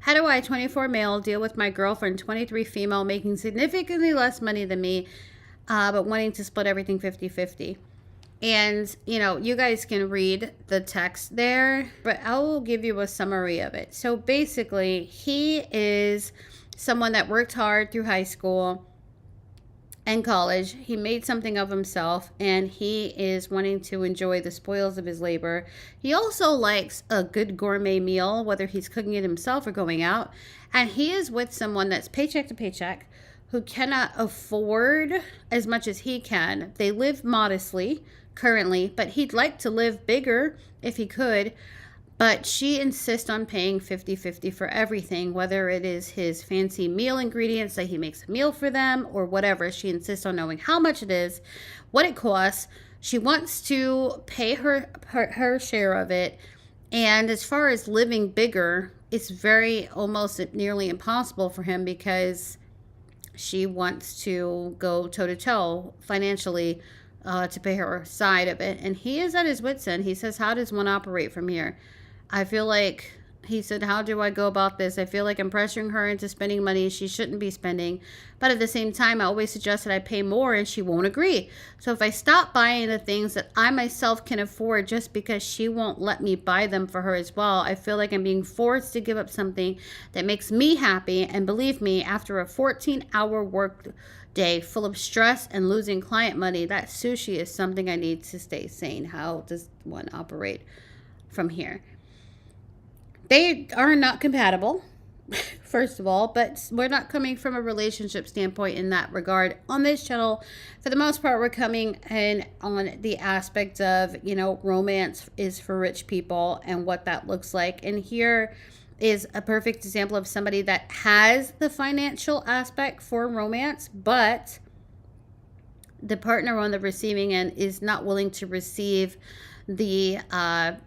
How do I, 24 male, deal with my girlfriend, 23 female, making significantly less money than me, but wanting to split everything 50-50? And, you know, you guys can read the text there, but I will give you a summary of it. So basically, he is someone that worked hard through high school and college. He made something of himself, and he is wanting to enjoy the spoils of his labor. He also likes a good gourmet meal, whether he's cooking it himself or going out. And he is with someone that's paycheck to paycheck, who cannot afford as much as he can. They live modestly currently, but he'd like to live bigger if he could. But she insists on paying 50-50 for everything, whether it is his fancy meal ingredients that he makes a meal for them or whatever. She insists on knowing how much it is, what it costs. She wants to pay her share of it. And as far as living bigger, it's very almost nearly impossible for him, because she wants to go toe-to-toe financially to pay her side of it. And he is at his wit's end. He says, how does one operate from here? I feel like, he said, how do I go about this? I feel like I'm pressuring her into spending money she shouldn't be spending. But at the same time, I always suggest that I pay more and she won't agree. So if I stop buying the things that I myself can afford just because she won't let me buy them for her as well, I feel like I'm being forced to give up something that makes me happy. And believe me, after a 14-hour work day full of stress and losing client money, that sushi is something I need to stay sane. How does one operate from here? They are not compatible, first of all, but we're not coming from a relationship standpoint in that regard. On this channel, for the most part, we're coming in on the aspect of, you know, romance is for rich people and what that looks like. And here is a perfect example of somebody that has the financial aspect for romance, but the partner on the receiving end is not willing to receive the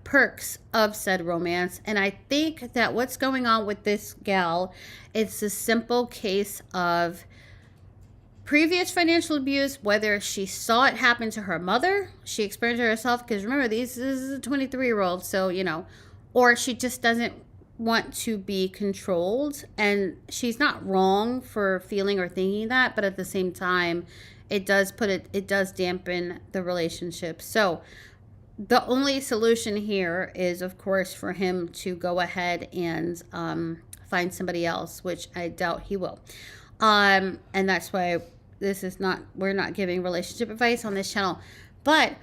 perks of said romance. And I think that what's going on with this gal, it's a simple case of previous financial abuse, whether she saw it happen to her mother, she experienced it herself, because remember, this is a 23-year-old, so, you know, or she just doesn't want to be controlled. And she's not wrong for feeling or thinking that, but at the same time, it does dampen the relationship. So the only solution here is, of course, for him to go ahead and find somebody else, which I doubt he will. And that's why we're not giving relationship advice on this channel. But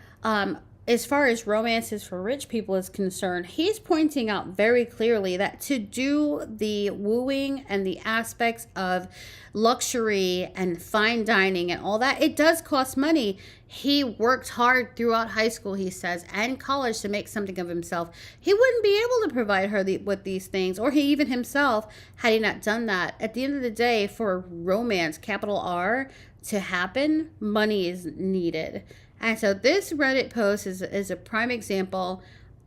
as far as romances for rich people is concerned, he's pointing out very clearly that to do the wooing and the aspects of luxury and fine dining and all that, it does cost money. He worked hard throughout high school, he says, and college to make something of himself. He wouldn't be able to provide her with these things, or he even himself, had he not done that. At the end of the day, for romance, capital R, to happen, money is needed. And so this Reddit post is a prime example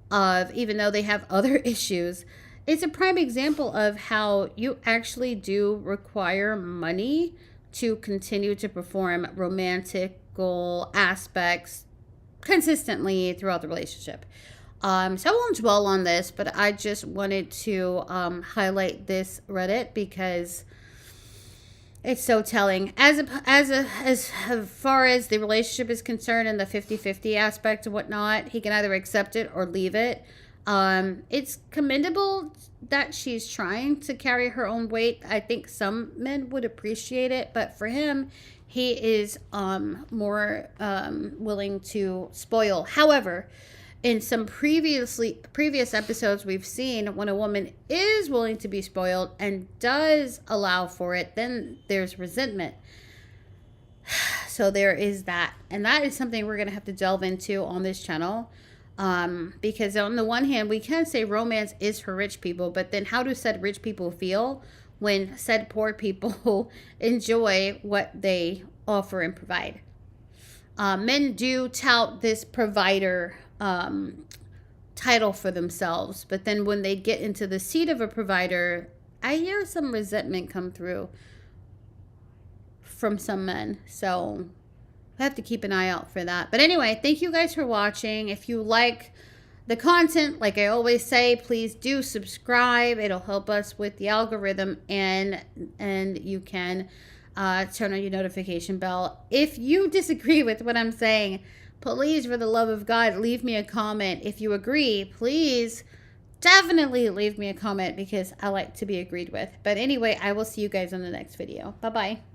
of, even though they have other issues, it's a prime example of how you actually do require money to continue to perform romantical aspects consistently throughout the relationship. So I won't dwell on this, but I just wanted to highlight this Reddit because it's so telling. As far as the relationship is concerned and the 50-50 aspect and whatnot, he can either accept it or leave it. It's commendable that she's trying to carry her own weight. I think some men would appreciate it, but for him, he is more willing to spoil. However, in some previous episodes we've seen, when a woman is willing to be spoiled and does allow for it, then there's resentment. So there is that. And that is something we're going to have to delve into on this channel. Because on the one hand, we can say romance is for rich people, but then how do said rich people feel when said poor people enjoy what they offer and provide? Men do tout this provider title for themselves, but then when they get into the seat of a provider, I hear some resentment come through from some men. So I have to keep an eye out for that. But anyway, thank you guys for watching. If you like the content, like I always say, please do subscribe. It'll help us with the algorithm, and you can turn on your notification bell. If you disagree with what I'm saying, please, for the love of God, leave me a comment. If you agree, please definitely leave me a comment, because I like to be agreed with. But anyway, I will see you guys in the next video. Bye-bye.